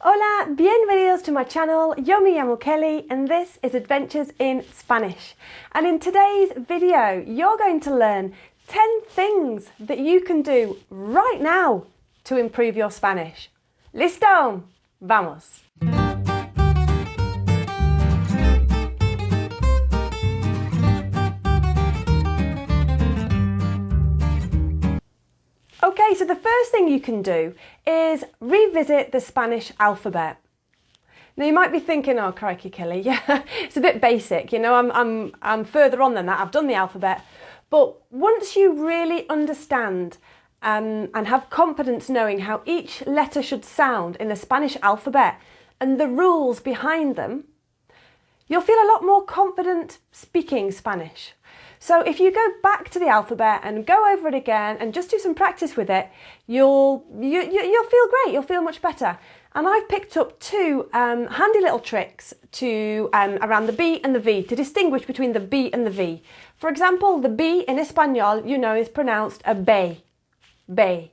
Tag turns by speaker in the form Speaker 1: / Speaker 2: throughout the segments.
Speaker 1: Hola, bienvenidos to my channel. Yo me llamo Kelly and this is Adventures in Spanish. And in today's video, you're going to learn 10 things that you can do right now to improve your Spanish. ¿Listo? Vamos! Okay, so the first thing you can do is revisit the Spanish alphabet. Now you might be thinking, oh crikey Kelly, yeah, it's a bit basic, you know, I'm further on than that, I've done the alphabet. But once you really understand and have confidence knowing how each letter should sound in the Spanish alphabet and the rules behind them, you'll feel a lot more confident speaking Spanish. So if you go back to the alphabet and go over it again and just do some practice with it, you'll feel great, you'll feel much better. And I've picked up two handy little tricks to around the B and the V to distinguish between the B and the V. For example, the B in Espanol, you know, is pronounced a B, B.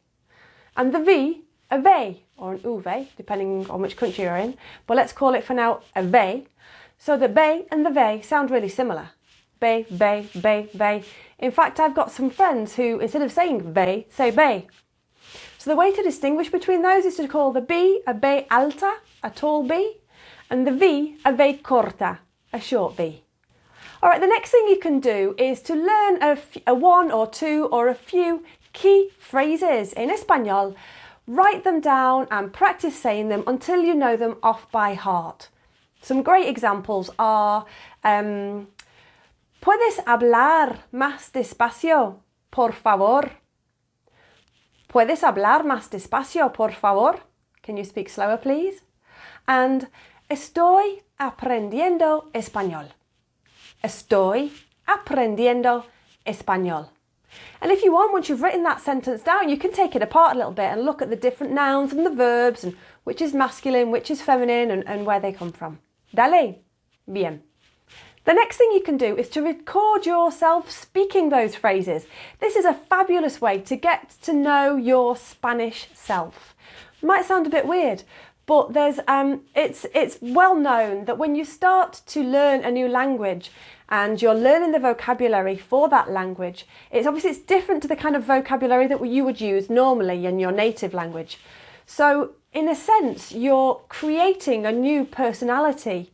Speaker 1: And the V, a V, or an uve, depending on which country you're in. But let's call it for now a V. So the B and the V sound really similar. Bay, bay, bay, bay. In fact, I've got some friends who, instead of saying bay, say bay. So the way to distinguish between those is to call the B a B alta, a tall B, and the V a V corta, a short V. All right, the next thing you can do is to learn a one or two or a few key phrases in Espanol. Write them down and practice saying them until you know them off by heart. Some great examples are ¿Puedes hablar más despacio, por favor? ¿Puedes hablar más despacio, por favor? Can you speak slower, please? And estoy aprendiendo español. Estoy aprendiendo español. And if you want, once you've written that sentence down, you can take it apart a little bit and look at the different nouns and the verbs and which is masculine, which is feminine and where they come from. Dale. Bien. The next thing you can do is to record yourself speaking those phrases. This is a fabulous way to get to know your Spanish self. Might sound a bit weird, but it's well known that when you start to learn a new language and you're learning the vocabulary for that language, it's different to the kind of vocabulary that you would use normally in your native language. So in a sense, you're creating a new personality.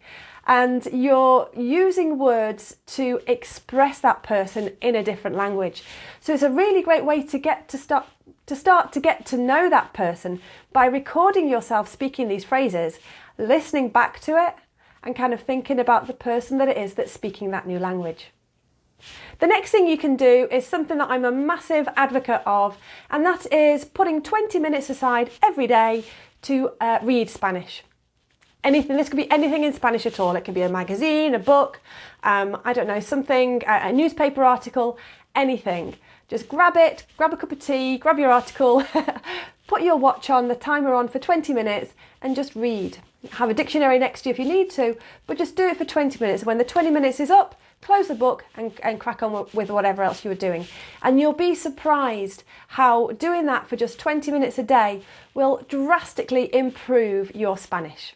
Speaker 1: And you're using words to express that person in a different language. So it's a really great way to start to get to know that person by recording yourself speaking these phrases, listening back to it, and kind of thinking about the person that it is that's speaking that new language. The next thing you can do is something that I'm a massive advocate of, and that is putting 20 minutes aside every day to read Spanish. This could be anything in Spanish at all. It could be a magazine, a book, I don't know, something, a newspaper article, anything. Just grab it, grab a cup of tea, grab your article, put your watch on, the timer on for 20 minutes and just read. Have a dictionary next to you if you need to, but just do it for 20 minutes. When the 20 minutes is up, close the book and crack on with whatever else you were doing. And you'll be surprised how doing that for just 20 minutes a day will drastically improve your Spanish.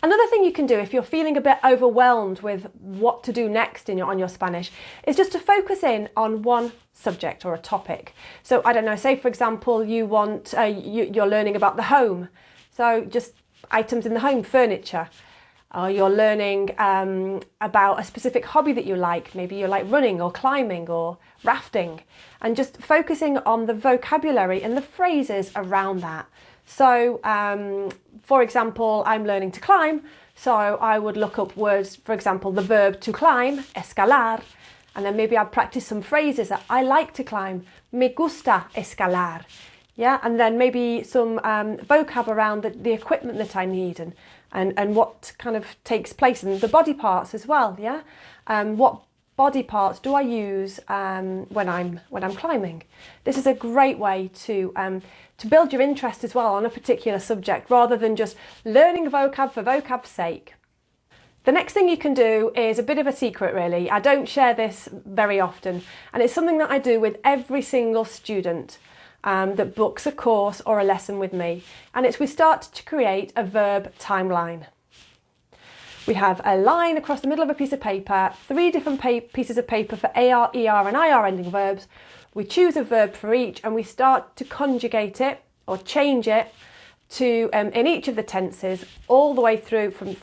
Speaker 1: Another thing you can do if you're feeling a bit overwhelmed with what to do next on your Spanish is just to focus in on one subject or a topic. So I don't know, say for example you're learning about the home, so just items in the home, furniture. Or you're learning about a specific hobby that you like. Maybe you like running or climbing or rafting, and just focusing on the vocabulary and the phrases around that. So, for example, I'm learning to climb, so I would look up words, for example, the verb to climb, escalar, and then maybe I'd practice some phrases that I like to climb, me gusta escalar, yeah, and then maybe some vocab around the equipment that I need and what kind of takes place, and the body parts as well, yeah, what body parts do I use when I'm climbing. This is a great way to build your interest as well on a particular subject rather than just learning vocab for vocab's sake. The next thing you can do is a bit of a secret really. I don't share this very often and it's something that I do with every single student. that books a course or a lesson with me. And we start to create a verb timeline. We have a line across the middle of a piece of paper, 3 different pieces of paper for AR, ER and IR ending verbs. We choose a verb for each and we start to conjugate it or change it to in each of the tenses, all the way through from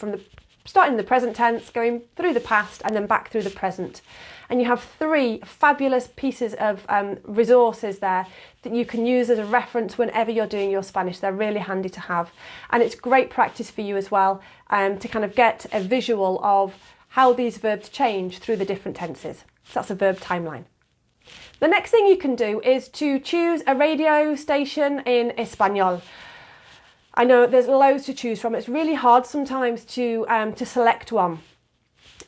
Speaker 1: starting the present tense, going through the past and then back through the present. And you have 3 fabulous pieces of resources there that you can use as a reference whenever you're doing your Spanish. They're really handy to have. And it's great practice for you as well to kind of get a visual of how these verbs change through the different tenses. So that's a verb timeline. The next thing you can do is to choose a radio station in Espanol. I know there's loads to choose from. It's really hard sometimes to select one.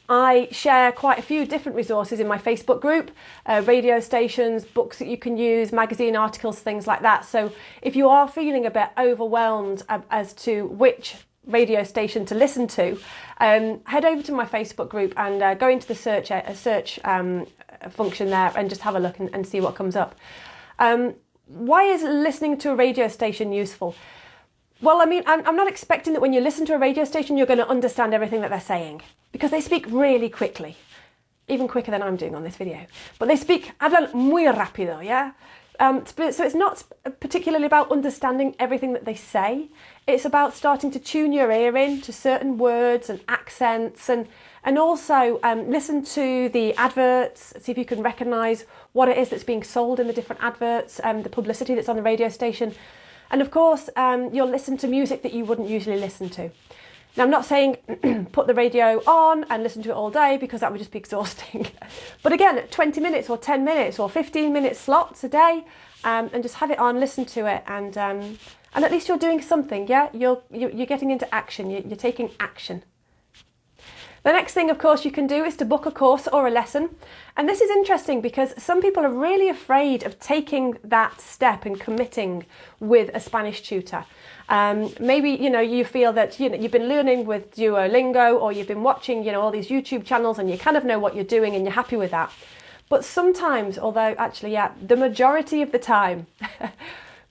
Speaker 1: I share quite a few different resources in my Facebook group, radio stations, books that you can use, magazine articles, things like that. So if you are feeling a bit overwhelmed as to which radio station to listen to, head over to my Facebook group and go into the search function there and just have a look and see what comes up. Why is listening to a radio station useful? Well, I mean, I'm not expecting that when you listen to a radio station, you're going to understand everything that they're saying, because they speak really quickly, even quicker than I'm doing on this video. But they speak, hablan muy rápido, yeah? So it's not particularly about understanding everything that they say. It's about starting to tune your ear in to certain words and accents, and also listen to the adverts, see if you can recognise what it is that's being sold in the different adverts, the publicity that's on the radio station. And of course, you'll listen to music that you wouldn't usually listen to. Now, I'm not saying put the radio on and listen to it all day, because that would just be exhausting. But again, 20 minutes or 10 minutes or 15-minute slots a day, and just have it on, listen to it, and at least you're doing something, yeah? You're getting into action, you're taking action. The next thing, of course, you can do is to book a course or a lesson. And this is interesting because some people are really afraid of taking that step and committing with a Spanish tutor. Maybe, you feel that, you've been learning with Duolingo, or you've been watching, all these YouTube channels, and you kind of know what you're doing and you're happy with that. But sometimes, although actually, the majority of the time,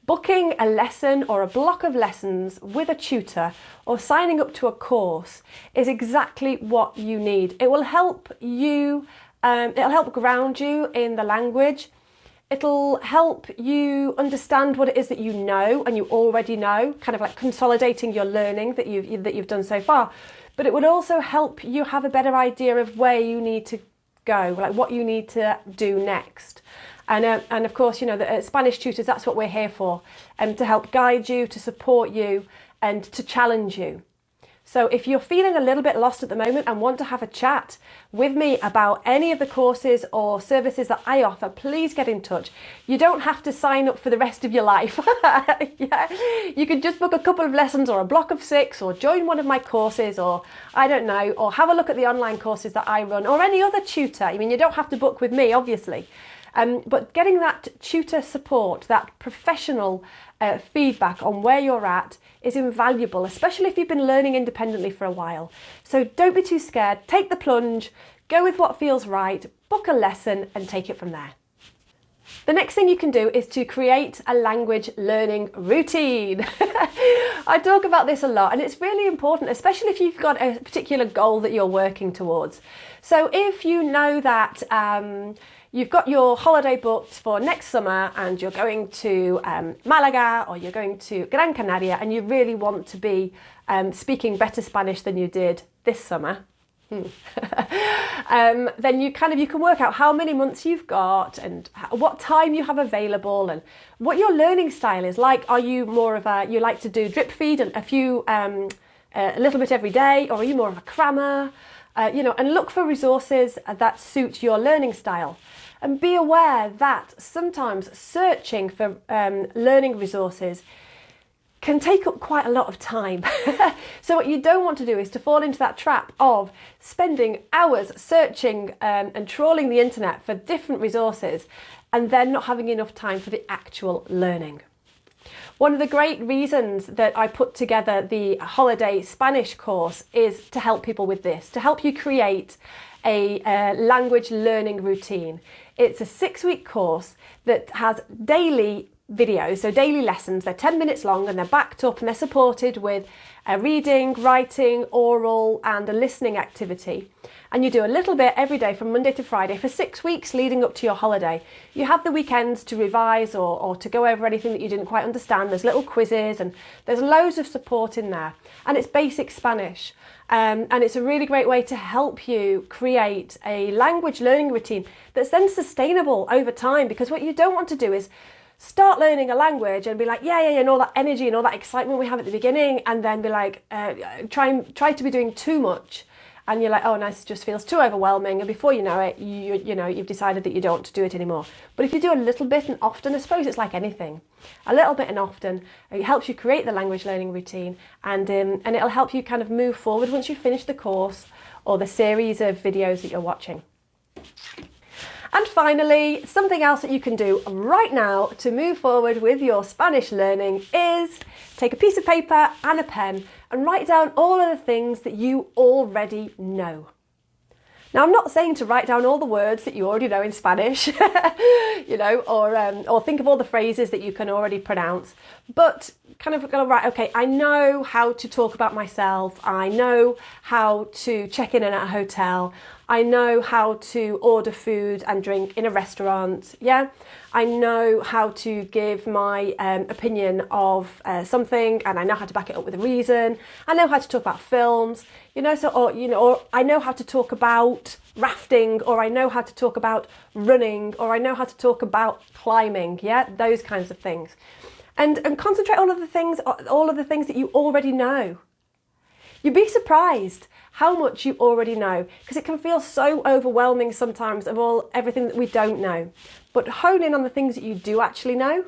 Speaker 1: booking a lesson or a block of lessons with a tutor or signing up to a course is exactly what you need. It will help you, it'll help ground you in the language. It'll help you understand what it is that you know and you already know, kind of like consolidating your learning that you've done so far. But it would also help you have a better idea of where you need to go, like what you need to do next. And of course, the Spanish tutors, that's what we're here for, to help guide you, to support you, and to challenge you. So if you're feeling a little bit lost at the moment and want to have a chat with me about any of the courses or services that I offer, please get in touch. You don't have to sign up for the rest of your life. Yeah. You can just book a couple of lessons or a block of 6, or join one of my courses, or I don't know, or have a look at the online courses that I run, or any other tutor. I mean, you don't have to book with me, obviously. But getting that tutor support, that professional feedback on where you're at is invaluable, especially if you've been learning independently for a while. So don't be too scared, take the plunge, go with what feels right, book a lesson and take it from there. The next thing you can do is to create a language learning routine. I talk about this a lot, and it's really important, especially if you've got a particular goal that you're working towards. So if you know that you've got your holiday booked for next summer and you're going to Malaga, or you're going to Gran Canaria, and you really want to be speaking better Spanish than you did this summer, then you can work out how many months you've got and what time you have available and what your learning style is like. Are you more of you like to do drip feed and a little bit every day, or are you more of a crammer? And look for resources that suit your learning style. And be aware that sometimes searching for learning resources can take up quite a lot of time. So what you don't want to do is to fall into that trap of spending hours searching and trawling the internet for different resources and then not having enough time for the actual learning. One of the great reasons that I put together the holiday Spanish course is to help people with this, to help you create a language learning routine. It's a 6-week course that has daily videos, so daily lessons. They're 10 minutes long and they're backed up and they're supported with a reading, writing, oral and a listening activity. And you do a little bit every day from Monday to Friday for 6 weeks leading up to your holiday. You have the weekends to revise or to go over anything that you didn't quite understand. There's little quizzes and there's loads of support in there. And it's basic Spanish. And it's a really great way to help you create a language learning routine that's then sustainable over time, because what you don't want to do is start learning a language and be like, yeah, and all that energy and all that excitement we have at the beginning, and then be like, try to be doing too much. And you're like, oh, no, this just feels too overwhelming. And before you know it, you've decided that you don't want to do it anymore. But if you do a little bit and often, I suppose it's like anything. A little bit and often, it helps you create the language learning routine, and it'll help you kind of move forward once you finish the course or the series of videos that you're watching. And finally, something else that you can do right now to move forward with your Spanish learning is take a piece of paper and a pen and write down all of the things that you already know. Now, I'm not saying to write down all the words that you already know in Spanish, or think of all the phrases that you can already pronounce, but kind of go, right, okay, I know how to talk about myself. I know how to check in at a hotel. I know how to order food and drink in a restaurant. Yeah, I know how to give my opinion of something, and I know how to back it up with a reason. I know how to talk about films, or I know how to talk about rafting, or I know how to talk about running, or I know how to talk about climbing. Yeah, those kinds of things, and concentrate on all of the things that you already know. You'd be surprised how much you already know, because it can feel so overwhelming sometimes of everything that we don't know. But hone in on the things that you do actually know,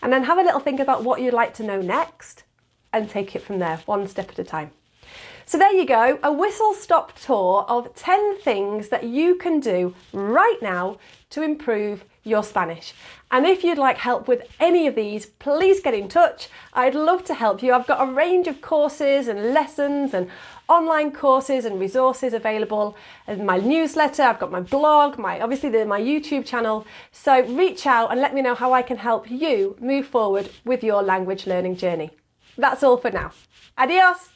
Speaker 1: and then have a little think about what you'd like to know next, and take it from there, one step at a time. So there you go, a whistle-stop tour of 10 things that you can do right now to improve your Spanish. And if you'd like help with any of these, please get in touch. I'd love to help you. I've got a range of courses and lessons and online courses and resources available in my newsletter. I've got my blog, my YouTube channel. So reach out and let me know how I can help you move forward with your language learning journey. That's all for now. Adios!